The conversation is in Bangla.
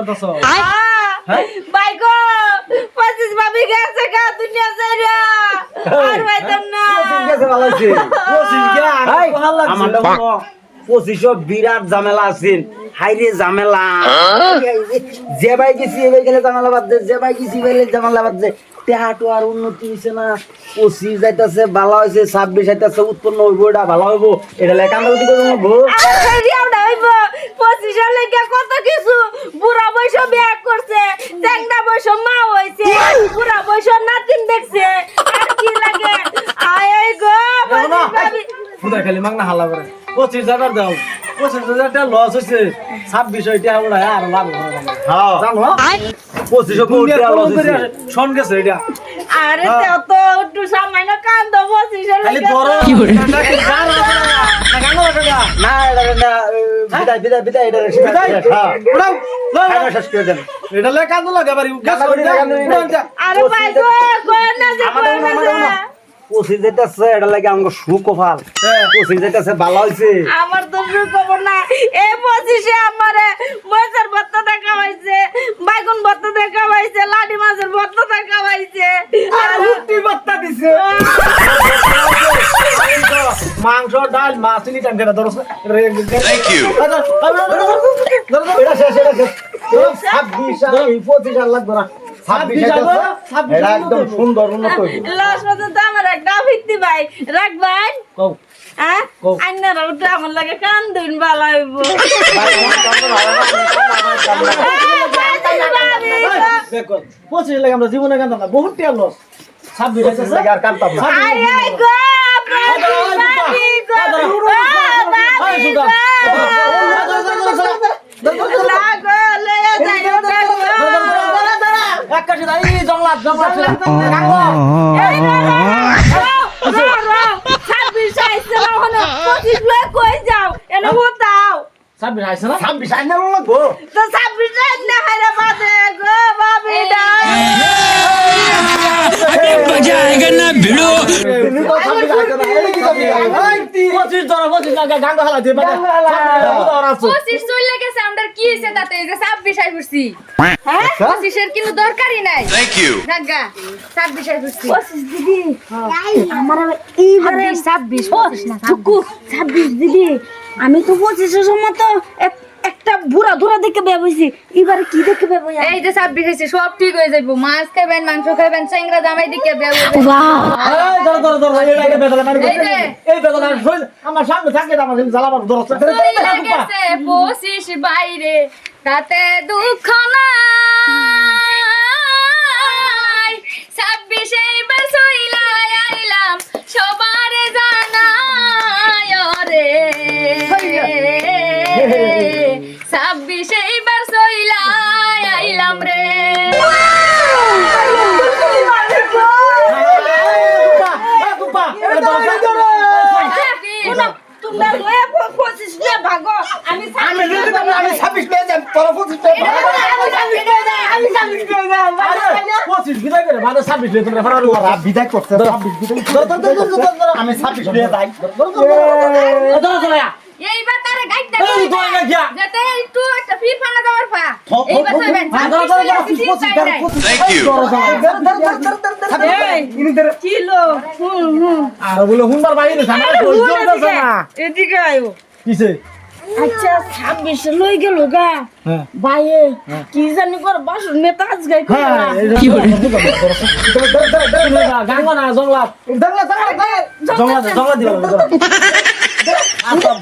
করতেছ ভাই গো 25 ভাবি গেছে গা দুনিয়া যাইরা আর ভাইতাম না গেছে ভালো আছে 25 কে ভাই ভালো লাগছে আমার 25 বিরাট ঝামেলা আছেন হাইরে ঝামেলা যে ভাই গেছি এই ভাই গেলে ঝামেলা বাদ দে যে ভাই গেছি ভাই ঝামেলা বাদ দে তেহাটো আর উন্নতি হইছে না 25 যাইতাছে ভালো হইছে 26 যাইতাছে উৎপন্ন হইব এটা ভালো হইব এটা লেখা আমরা কি করব গো আরে রিয়াউডা হইব 25 এর লাগা কত কিছু বুড়া বয়স বিয়ে করছে চ্যাংড়া বয়স মা হইছে বুড়া বয়স নাতিন দেখছে আর কি লাগে আয় গো ভাবি ফুদা খালি মাগনা হালা করে 25,000 দাও 25,000 টাকা লস হইছে 26 টাকা উড়ায় আর লাভ হবে হ্যাঁ জানো 25 কোটি লস হইছে শোন গেছে এটা আরে তেও তো একটু সামান্য কান্দ 25 এর খালি লাগা বড় কি করে না গানো লাগা না এটা বিদায় এটা বিদায়? হ্যাঁ উড়াও খানা শেষ করে দেন এটা লে কান্দো লাগা বাড়ি আরে ভাই গো কই না যে কই না যে 25 যাইতাছে এটা লাগে আমার সুকফাল 25 যাইতাছে ভালো হইছে আমার তো খবর না এই 25 এ আমারে মজার ভর্তা দেখা হইছে বাইগুন ভর্তা দেখা হইছে লাডি মাছের ভর্তা দেখা হইছে আর হুটি বাত্তা দিছে মাংস ডাল মাছ নি টান করে ধরছ Thank you. এটা শেষ 26 25 লাগবে না 26 এটা একদম সুন্দর উন্নত হইছে লাস্ট পর্যন্ত আমার একটা ভিত্তি ভাই রাখবেন কও হ্যাঁ কও। আন্নারা উঠে আমার লাগে কান দুন ভালো হইব দেখো 25 লাগে আমরা জীবনে কান্দা না বহুত টাকা লস 26 আছে আর কামতাম না আয় আয় গো বাবি গো লাগো লয়ে যাই এক কাছে দাই জংলাত এই রা 26 আইছে না হলো 25 লয়ে কই যাও এনে হতাও 26 আইছে না 26 আইনা লাগবো তো 26 না হাইরা বাদে গো বাবি দা मजा आएगा ना भिड़ो তুমি তো 26 আইছো না এই কি করবি 25 ধরা 25 টাকা গাঙ্গ হালা দিয়ে বাবা ধরা আছে 25 চলে গেছে আমরা কি হইছে তাতে এই যে 26 আই পড়ছি হ্যাঁ 25 এর কিন্তু দরকারই নাই Thank you. জাগা 26 আই পড়ছি 25 দিদি আমার এইবারে 26 না টুকু 26 দিদি আমি তো 25 এর সময় তো একটা বুড়া ধরা দেখে বেবইছি এবারে কি দেখে বেবই এই যে 26 হইছে সব ঠিক হয়ে যাইবো মাছ খাবেন মাংস খাবেন চেংড়া জামাই দিকে বেবো এই ধর এটা বেদলা মারি এই যে। এই বেদলা আমার সামনে থাকে আমার জ্বালাবার ধরছে চলে গেছে 25 বাইরে তাতে দুঃখ নাই 26 এইবার চইলা আইলাম সবারে জানাই রে 26 এইবার চইলা আইলাম রে তোমরা লয়ে 25 লে ভাগো আমি আমি যদি আমি 26 পেয়ে যাই তোর 25 পেয়ে আমি 26 লে যাব 25 বিদায় করে মানে 26 লিয়ে তোমরা ফারার তোরা বিদায় করতে 26 বিদায় আমি 26 পেয়ে যাই ধর এইবার তারে গাইড এই তো না গিয়া যাতে একটু একটা ফির ফানা দেওয়ার পা থপ, এইবার থপ, চলবেন Thank you. কি লো আর বলে হুনবার বাইরে জানা চলতেছে না এদিকে আইও কিসে আচ্ছা 26 লই গেল গা হ্যাঁ বাইয়ে কি জানি কর বাসন মেতা আজ গাই কই কি করে গাঙ্গ না জংলাত জংলাত দিবা আসব